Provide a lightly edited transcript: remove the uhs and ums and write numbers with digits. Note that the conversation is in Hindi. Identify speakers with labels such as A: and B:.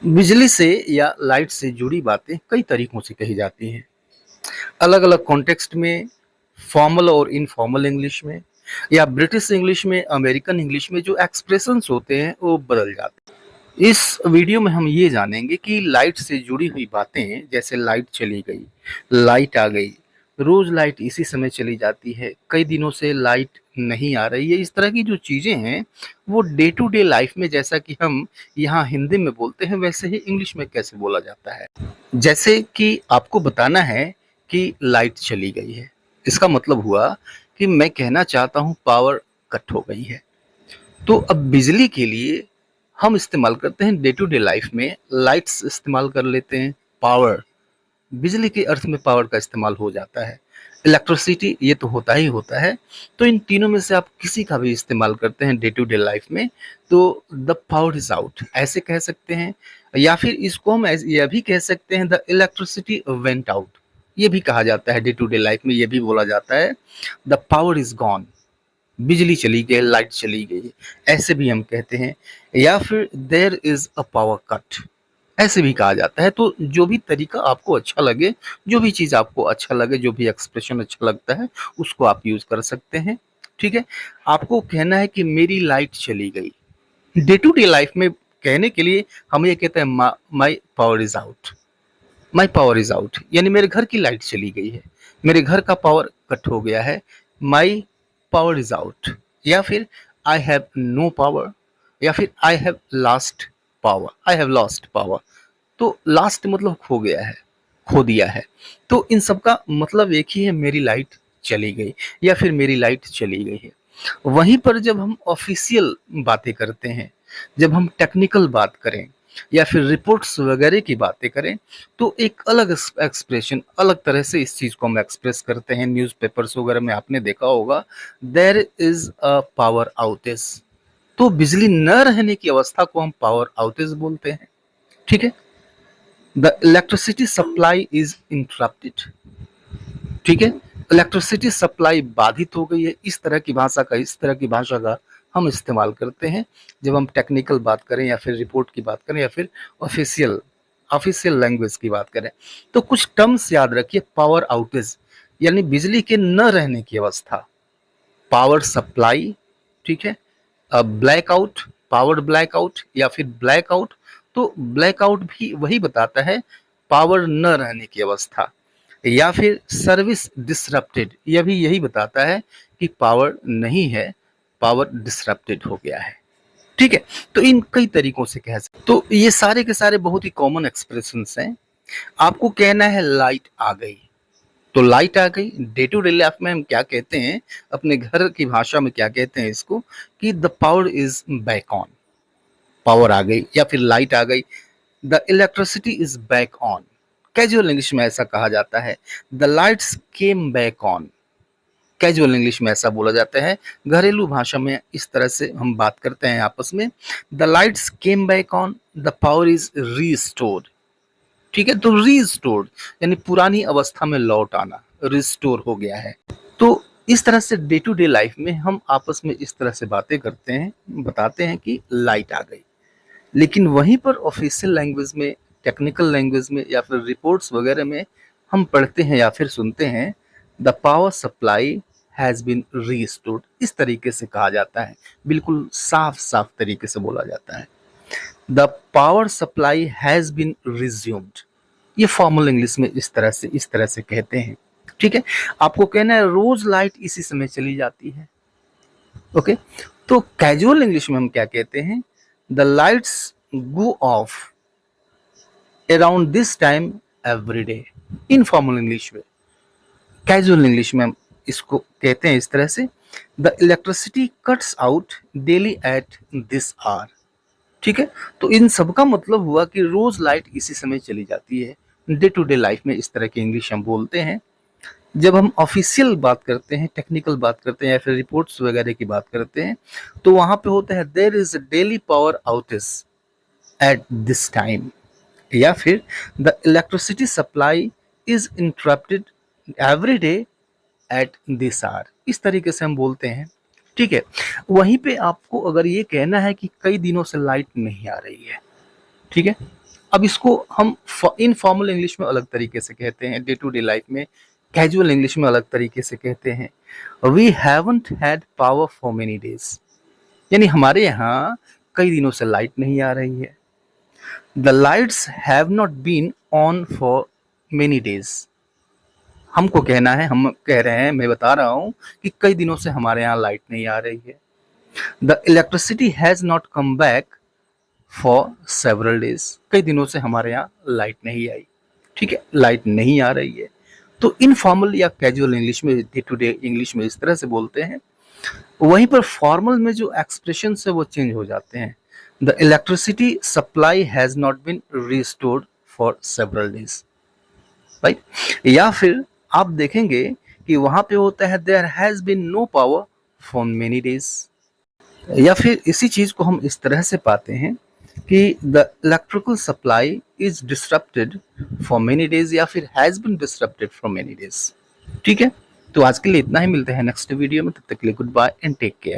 A: बिजली से या लाइट से जुड़ी बातें कई तरीकों से कही जाती हैं। अलग-अलग कॉन्टेक्स्ट में, फॉर्मल और इनफॉर्मल इंग्लिश में या ब्रिटिश इंग्लिश में, अमेरिकन इंग्लिश में जो एक्सप्रेशंस होते हैं वो बदल जाते हैं। इस वीडियो में हम ये जानेंगे कि लाइट से जुड़ी हुई बातें जैसे लाइट चली गई, लाइट आ गई, रोज लाइट इसी समय चली जाती है, कई दिनों से लाइट नहीं आ रही है, इस तरह की जो चीजें हैं वो डे टू डे लाइफ में जैसा कि हम यहाँ हिंदी में बोलते हैं वैसे ही इंग्लिश में कैसे बोला जाता है। जैसे कि आपको बताना है कि लाइट चली गई है, इसका मतलब हुआ कि मैं कहना चाहता हूँ पावर कट हो गई है। तो अब बिजली के लिए हम इस्तेमाल करते हैं डे टू डे लाइफ में, लाइट्स इस्तेमाल कर लेते हैं, पावर, बिजली के अर्थ में पावर का इस्तेमाल हो जाता है। इलेक्ट्रिसिटी ये तो होता ही होता है। तो इन तीनों में से आप किसी का भी इस्तेमाल करते हैं डे टू डे लाइफ में तो द पावर इज आउट ऐसे कह सकते हैं, या फिर इसको हम यह भी कह सकते हैं द इलेक्ट्रिसिटी वेंट आउट। ये भी कहा जाता है डे टू डे लाइफ में, ये भी बोला जाता है द पावर इज गॉन, बिजली चली गई, लाइट चली गई, ऐसे भी हम कहते हैं। या फिर there is a power cut, ऐसे भी कहा जाता है। तो जो भी तरीका आपको अच्छा लगे, जो भी चीज़ आपको अच्छा लगे, जो भी एक्सप्रेशन अच्छा लगता है, उसको आप यूज़ कर सकते हैं, ठीक है? आपको कहना है कि मेरी लाइट चली गई। डे टू डे लाइफ में कहने के लिए हम ये कहते हैं my power is out, my power is out यानी मेरे घर की लाइट चली गई है, मेरे घर का पावर कट हो गया है, माई पावर इज़ आउट। या फिर आई हैव नो पावर, या फिर I have lost power, I have lost power. तो लास्ट मतलब खो गया है, खो दिया है। तो इन सब का मतलब एक ही है, मेरी लाइट चली गई या फिर मेरी लाइट चली गई है। वहीं पर जब हम ऑफिशियल बातें करते हैं, जब हम टेक्निकल बात करें या फिर रिपोर्ट्स वगैरह की बातें करें, तो एक अलग एक्सप्रेशन, अलग तरह से इस चीज़ को हम एक्सप्रेस करते हैं। न्यूज़पेपर्स वगैरह में आपने देखा होगा, there is a power outage. तो बिजली न रहने की अवस्था को हम पावर आउटेज बोलते हैं, ठीक है? The electricity supply is interrupted, ठीक है? इलेक्ट्रिसिटी सप्लाई बाधित हो गई है। इस तरह की भाषा का, इस तरह की भाषा का हम इस्तेमाल करते हैं जब हम टेक्निकल बात करें या फिर रिपोर्ट की बात करें या फिर ऑफिशियल ऑफिशियल लैंग्वेज की बात करें। तो कुछ टर्म्स याद रखिए, पावर आउटेज यानी बिजली के न रहने की अवस्था, पावर सप्लाई, ठीक है? ब्लैकआउट, पावर ब्लैकआउट या फिर ब्लैकआउट। तो ब्लैकआउट भी वही बताता है, पावर न रहने की अवस्था। या फिर सर्विस डिसरप्टेड, यह भी यही बताता है कि पावर नहीं है, पावर डिसरप्टेड हो गया है, ठीक है? तो इन कई तरीकों से कह सकते, तो ये सारे के सारे बहुत ही कॉमन एक्सप्रेशंस हैं। आपको कहना है लाइट आ गई, तो लाइट आ गई डे टू डे लाइफ में हम क्या कहते हैं, अपने घर की भाषा में क्या कहते हैं इसको, कि the power is back on, power आ गई या फिर लाइट आ गई, the electricity is back on. Casual English में ऐसा कहा जाता है, the lights came back on. Casual English में ऐसा बोला जाता है। घरेलू भाषा में इस तरह से हम बात करते हैं आपस में, the lights came back on, the power is restored, ठीक है? तो रीस्टोर्ड यानी पुरानी अवस्था में लौट आना, रिस्टोर हो गया है। तो इस तरह से डे टू डे लाइफ में हम आपस में इस तरह से बातें करते हैं, बताते हैं कि लाइट आ गई। लेकिन वहीं पर ऑफिशियल लैंग्वेज में, टेक्निकल लैंग्वेज में या फिर रिपोर्ट्स वगैरह में हम पढ़ते हैं या फिर सुनते हैं, the power supply has been restored. इस तरीके से कहा जाता है, बिल्कुल साफ साफ तरीके से बोला जाता है, the power supply has been resumed. ये फॉर्मल इंग्लिश में इस तरह से कहते हैं, ठीक है? आपको कहना है रोज लाइट इसी समय चली जाती है, ओके? तो कैजुअल इंग्लिश में हम क्या कहते हैं, the lights go off around this time every day. Informal English में, कैजुअल इंग्लिश में हम इसको कहते हैं इस तरह से, the electricity cuts out daily at this hour, ठीक है? तो इन सब का मतलब हुआ कि रोज लाइट इसी समय चली जाती है। डे टू डे लाइफ में इस तरह की इंग्लिश हम बोलते हैं। जब हम ऑफिशियल बात करते हैं, टेक्निकल बात करते हैं या फिर रिपोर्ट्स वगैरह की बात करते हैं, तो वहां पे होता है there is daily power outage at this time, या फिर the electricity supply is interrupted every day at this hour. इस तरीके से हम बोलते हैं, ठीक है? वहीं पे आपको अगर ये कहना है कि कई दिनों से लाइट नहीं आ रही है, ठीक है। अब इसको हम इनफॉर्मल इंग्लिश में अलग तरीके से कहते हैं, डे टू डे लाइफ में कैजुअल इंग्लिश में अलग तरीके से कहते हैं, we haven't had power for many days, यानी हमारे यहाँ कई दिनों से लाइट नहीं आ रही है। The lights have not been on for many days, हमको कहना है, हम कह रहे हैं, मैं बता रहा हूँ कि कई दिनों से हमारे यहाँ लाइट नहीं आ रही है। The electricity has not come back for several days, कई दिनों से हमारे यहाँ लाइट नहीं आई। ठीक है, लाइट नहीं आ रही है। तो इनफॉर्मल या कैजुअल इंग्लिश में, डे टू डे इंग्लिश में इस तरह से बोलते हैं। वहीं पर फॉर्मल में जो एक्सप्रेशन है वो चेंज हो जाते हैं। The electricity supply has not been restored for several days, right. या फिर आप देखेंगे कि वहां पे होता है there has been no power for many days. या फिर इसी चीज को हम इस तरह से पाते हैं कि the electrical supply is disrupted for many days, या फिर has been disrupted for many days. ठीक है, तो आज के लिए इतना ही, मिलते हैं नेक्स्ट वीडियो में, तब तक के लिए goodbye and take care.